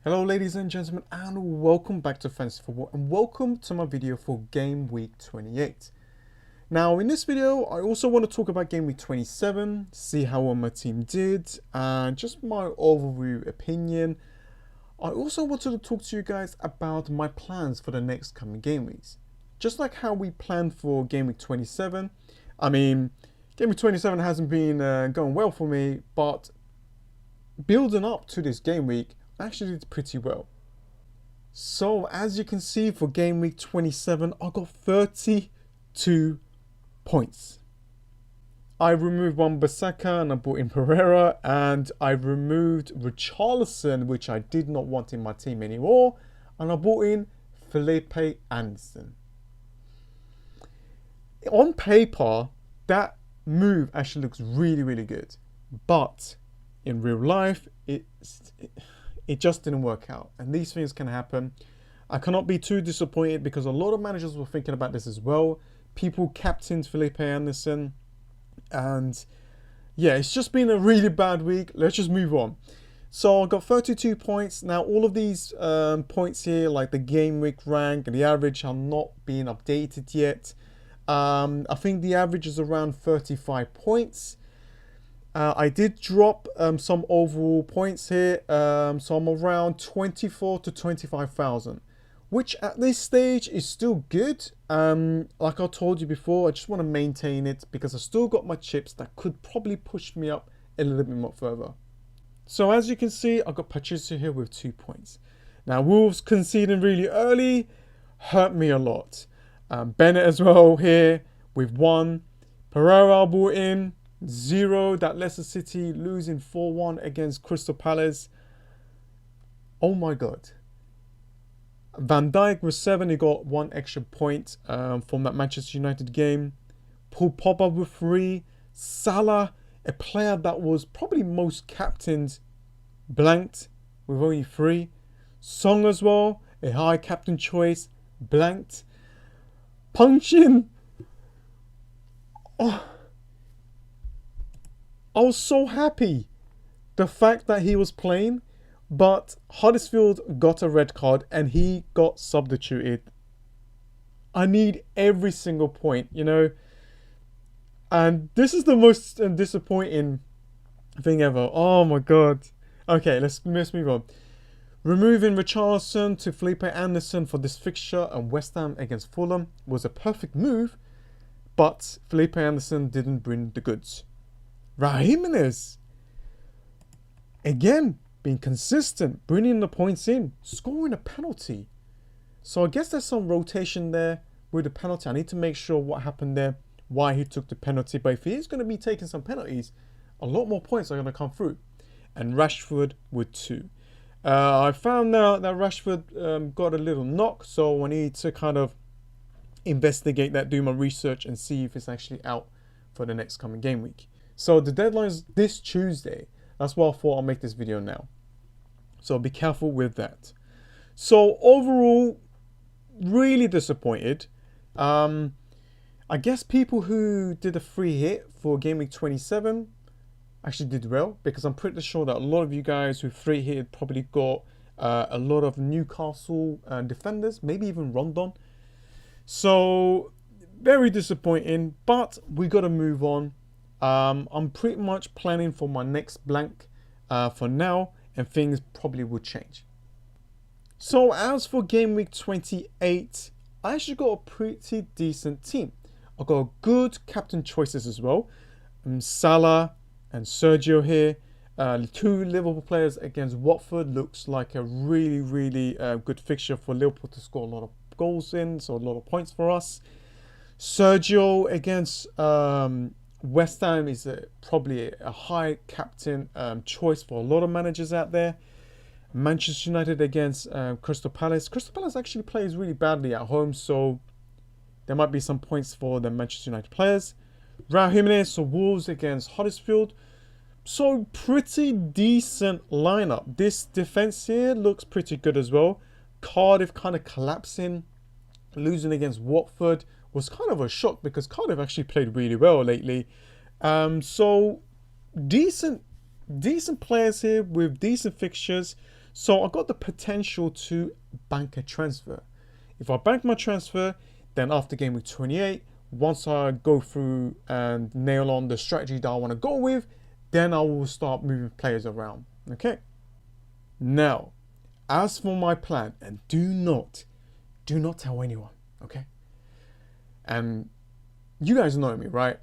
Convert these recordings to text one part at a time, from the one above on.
Hello ladies and gentlemen, and welcome back to Fantasy Football, and welcome to my video for Game Week 28. Now in this video I also want to talk about Game Week 27, see how well my team did, and just my overview opinion. I also wanted to talk to you guys about my plans for the next coming game weeks. Just like how we planned for Game Week 27. Game Week 27 hasn't been going well for me, but building up to this game week I actually did pretty well. So as you can see, for game week 27, I got 32 points. I removed Wan-Bissaka and I brought in Pereira, and I removed Richarlison, which I did not want in my team anymore, and I brought in Felipe Anderson. On paper, that move actually looks really good, but in real life, it just didn't work out, and these things can happen. I cannot be too disappointed because a lot of managers were thinking about this as well. People captained Felipe Anderson, and yeah, it's just been a really bad week. Let's just move on. So I got 32 points. Now all of these points here, like the game week rank and the average, are not being updated yet. I think the average is around 35 points. I did drop some overall points here, so I'm around 24 to 25,000, which at this stage is still good. Like I told you before, I just want to maintain it because I still got my chips that could probably push me up a little bit more further. So as you can see, I got Patricio here with 2 points. Now Wolves conceding really early hurt me a lot. Bennett as well here with 1. Pereira brought in 0. That Leicester City losing 4-1 against Crystal Palace. Oh my god. Van Dijk with 7. He got 1 extra point from that Manchester United game. Paul Pogba with 3. Salah, a player that was probably most captained, blanked with only 3. Song as well, a high captain choice, blanked. Punchin. Oh, I was so happy the fact that he was playing, but Huddersfield got a red card and he got substituted. I need every single point, you know, and this is the most disappointing thing ever. Oh my god. Okay, let's move on. Removing Richarlison to Felipe Anderson for this fixture and West Ham against Fulham was a perfect move, but Felipe Anderson didn't bring the goods. Raul Jimenez, again, being consistent, bringing the points in, scoring a penalty. So I guess there's some rotation there with the penalty. I need to make sure what happened there, why he took the penalty. But if he is going to be taking some penalties, a lot more points are going to come through. And Rashford with 2. I found out that Rashford got a little knock, so I need to kind of investigate that, do my research, and see if it's actually out for the next coming game week. So the deadline is this Tuesday. That's why I thought I'll make this video now. So be careful with that. So overall, really disappointed. I guess people who did a free hit for Game Week 27 actually did well, because I'm pretty sure that a lot of you guys who free hit probably got a lot of Newcastle defenders, maybe even Rondon. So very disappointing, but we got to move on. I'm pretty much planning for my next blank for now, and things probably will change. So as for game week 28, I actually got a pretty decent team. I got good captain choices as well. Salah and Sergio here. 2 Liverpool players against Watford looks like a really good fixture for Liverpool to score a lot of goals in, so a lot of points for us. Sergio against West Ham is probably a high captain choice for a lot of managers out there. Manchester United against Crystal Palace. Crystal Palace actually plays really badly at home, so there might be some points for the Manchester United players. Raul Jimenez for Wolves against Huddersfield. So pretty decent lineup. This defense here looks pretty good as well. Cardiff kind of collapsing, losing against Watford was kind of a shock because Cardiff actually played really well lately. So decent players here with decent fixtures. So I've got the potential to bank a transfer. If I bank my transfer, then after game week 28, once I go through and nail on the strategy that I want to go with, then I will start moving players around. Okay. Now, as for my plan, and do not tell anyone, okay? And you guys know me, right?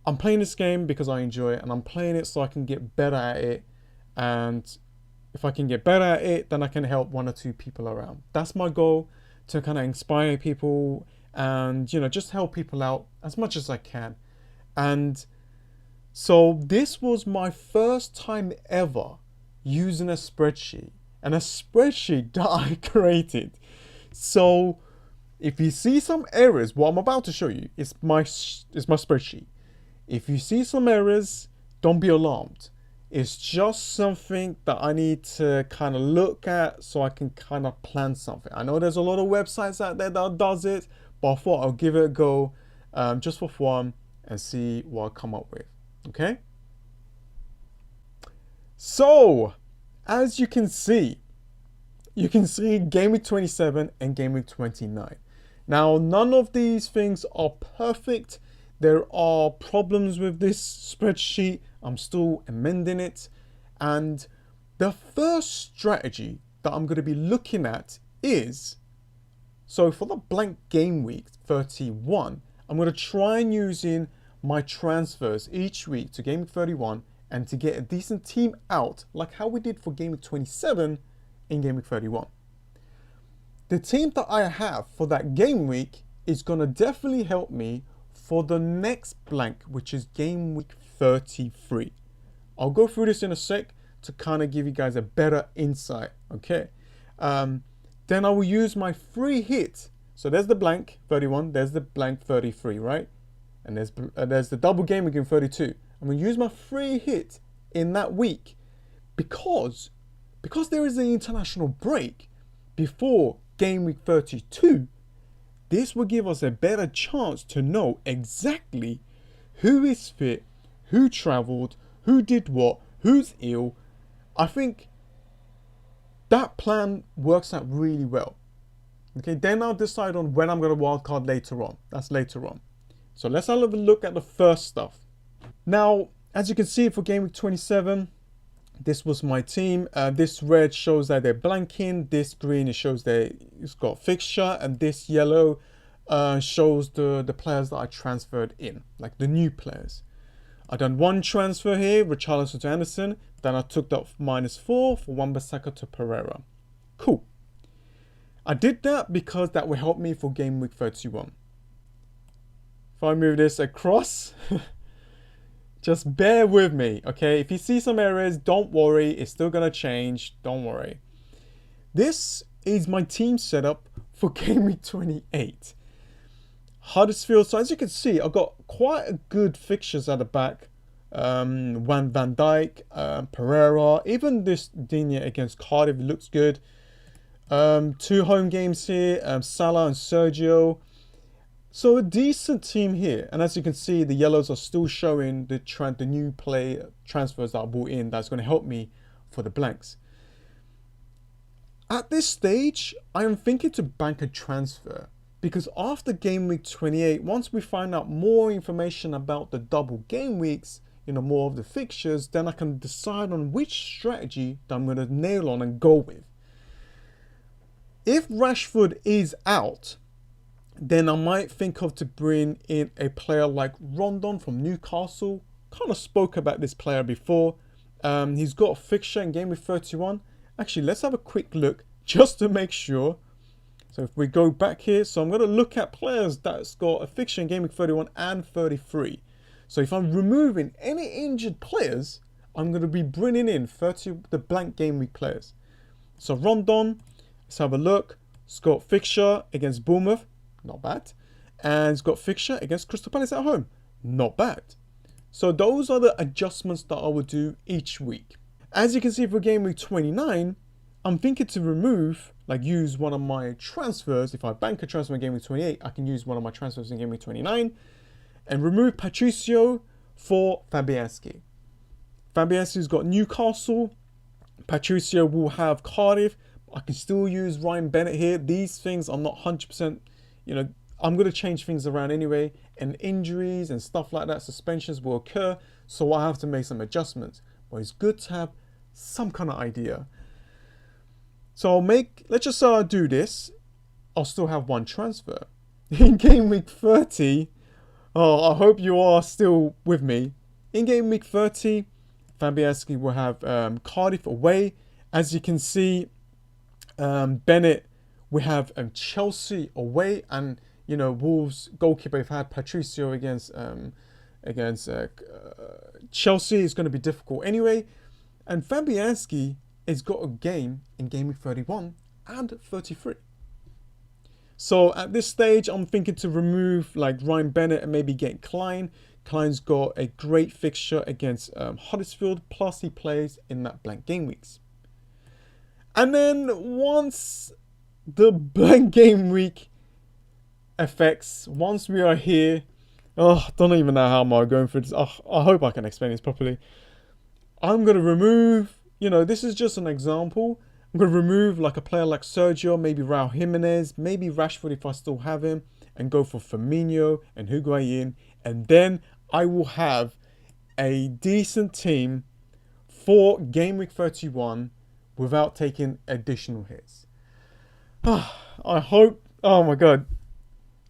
I'm playing this game because I enjoy it, and I'm playing it so I can get better at it. And if I can get better at it, then I can help 1 or 2 people around. That's my goal, to kind of inspire people and, you know, just help people out as much as I can. And so this was my first time ever using a spreadsheet, and a spreadsheet that I created. So if you see some errors, what I'm about to show you is my spreadsheet. If you see some errors, don't be alarmed. It's just something that I need to kind of look at so I can kind of plan something. I know there's a lot of websites out there that does it, but I thought I'll give it a go just for fun and see what I come up with. Okay? So, as you can see game week 27 and game week 29. Now, none of these things are perfect. There are problems with this spreadsheet. I'm still amending it. And the first strategy that I'm going to be looking at is, so for the blank game week 31, I'm going to try and using my transfers each week to game week 31 and to get a decent team out, like how we did for game week 27 in game week 31. The team that I have for that game week is going to definitely help me for the next blank, which is game week 33. I'll go through this in a sec to kind of give you guys a better insight, okay? Then I will use my free hit. So there's the blank 31, there's the blank 33, right? And there's the double game week in 32. I'm going to use my free hit in that week because there is an international break before game week 32. This will give us a better chance to know exactly who is fit, who traveled, who did what, who's ill. I think that plan works out really well. Okay, then I'll decide on when I'm going to wildcard later on. That's later on. So let's have a look at the first stuff. Now, as you can see for game week 27, this was my team. This red shows that they're blanking. This green, it shows that it's got fixture. And this yellow shows the players that I transferred in, like the new players. I done one transfer here, Richarlison to Anderson. Then I took that -4 for Wan-Bissaka to Pereira. Cool. I did that because that will help me for game week 31. If I move this across, just bear with me, okay? If you see some errors, don't worry. It's still going to change. Don't worry. This is my team setup for game week 28. Huddersfield. So as you can see, I've got quite a good fixtures at the back. Van Dijk, Pereira, even this Digne against Cardiff looks good. 2 home games here, Salah and Sergio. So a decent team here. And as you can see, the yellows are still showing the new play transfers that I brought in that's going to help me for the blanks. At this stage, I am thinking to bank a transfer. Because after game week 28, once we find out more information about the double game weeks, you know, more of the fixtures, then I can decide on which strategy that I'm going to nail on and go with. If Rashford is out, then I might think of to bring in a player like Rondon from Newcastle. Kind of spoke about this player before. He's got a fixture in game week 31. Actually, let's have a quick look just to make sure. So if we go back here, so I'm going to look at players that's got a fixture in game week 31 and 33. So if I'm removing any injured players, I'm going to be bringing in the blank game week players. So Rondon, let's have a look. He's got fixture against Bournemouth, not bad. And he's got fixture against Crystal Palace at home, not bad. So those are the adjustments that I would do each week. As you can see for game week 29, I'm thinking to use one of my transfers. If I bank a transfer in game week 28, I can use one of my transfers in game week 29 and remove Patricio for Fabianski. Fabianski's got Newcastle. Patricio will have Cardiff. I can still use Ryan Bennett here. These things I'm not 100%, you know, I'm going to change things around anyway. And injuries and stuff like that, suspensions will occur. So I have to make some adjustments. But it's good to have some kind of idea. So let's just do this. I'll still have one transfer. In game week 30, I hope you are still with me. In game week 30, Fabianski will have Cardiff away. As you can see, Bennett, we have Chelsea away, and you know, Wolves goalkeeper. If I had Patricio against Chelsea, is going to be difficult anyway. And Fabianski has got a game in game week 31 and 33. So at this stage, I'm thinking to remove like Ryan Bennett and maybe get Klein. Klein's got a great fixture against Huddersfield, plus he plays in that blank game weeks. And then once the blank game week effects, once we are here, I don't even know how I'm going through this. I hope I can explain this properly. I'm going to remove, you know, this is just an example. I'm going to remove like a player like Sergio, maybe Raul Jimenez, maybe Rashford if I still have him, and go for Firmino and Higuain. And then I will have a decent team for game week 31 without taking additional hits. I hope, oh my God.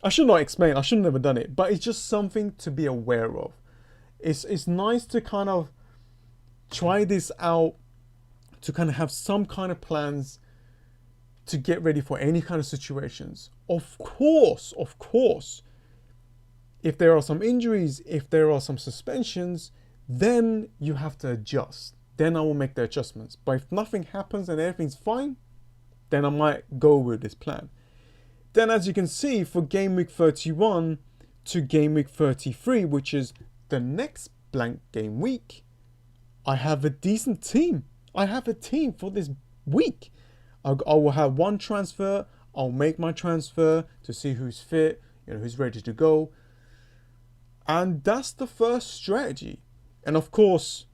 I should not explain, I should have never done it, but it's just something to be aware of. It's nice to kind of try this out, to kind of have some kind of plans to get ready for any kind of situations. Of course, if there are some injuries, if there are some suspensions, then you have to adjust. Then I will make the adjustments. But if nothing happens and everything's fine, then I might go with this plan. Then as you can see, for game week 31 to game week 33, which is the next blank game week, I have a decent team. I have a team for this week. I will have one transfer. I'll make my transfer to see who's fit, you know, who's ready to go. And that's the first strategy. And of course,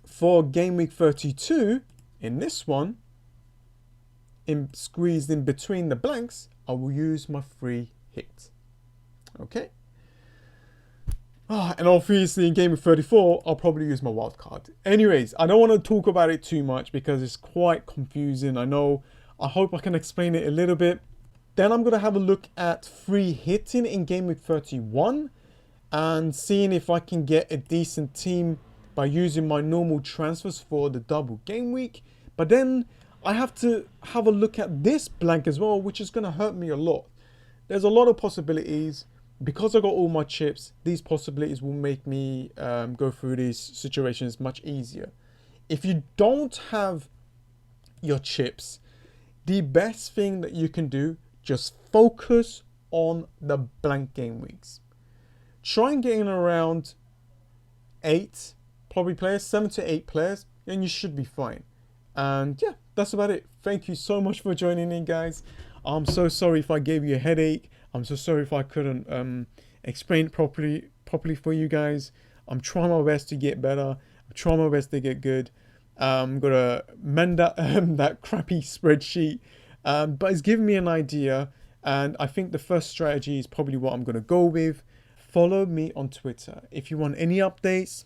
for game week 32, in this one, squeezed in between the blanks, I will use my free hit. Okay. And obviously in game week 34, I'll probably use my wild card. Anyways, I don't want to talk about it too much because it's quite confusing. I know. I hope I can explain it a little bit. Then I'm going to have a look at free hitting in game week 31 and seeing if I can get a decent team by using my normal transfers for the double game week. But then I have to have a look at this blank as well, which is going to hurt me a lot. There's a lot of possibilities. Because I got all my chips, these possibilities will make me go through these situations much easier. If you don't have your chips, the best thing that you can do, just focus on the blank game weeks. Try and get in around 8 probably players, 7 to 8 players, and you should be fine. And yeah, that's about it. Thank you so much for joining in, guys. I'm so sorry if I gave you a headache. I'm so sorry if I couldn't explain it properly for you guys. I'm trying my best to get better. I'm trying my best to get good. I'm gonna mend that that crappy spreadsheet, but it's given me an idea, and I think the first strategy is probably what I'm gonna go with. Follow me on Twitter if you want any updates.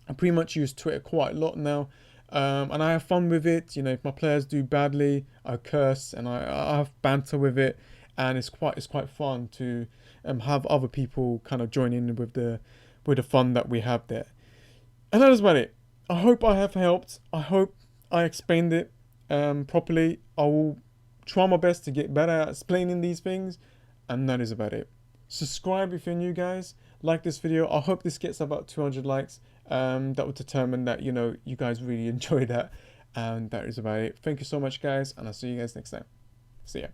I pretty much use Twitter quite a lot now. And I have fun with it. You know, if my players do badly, I curse and I have banter with it, and it's quite fun to have other people kind of join in with the fun that we have there. And that is about it. I hope I have helped. I hope I explained it properly. I will try my best to get better at explaining these things, and that is about it. Subscribe if you're new, guys. Like this video. I hope this gets about 200 likes. That will determine that, you know, you guys really enjoy that. And that is about it. Thank you so much, guys, and I'll see you guys next time. See ya.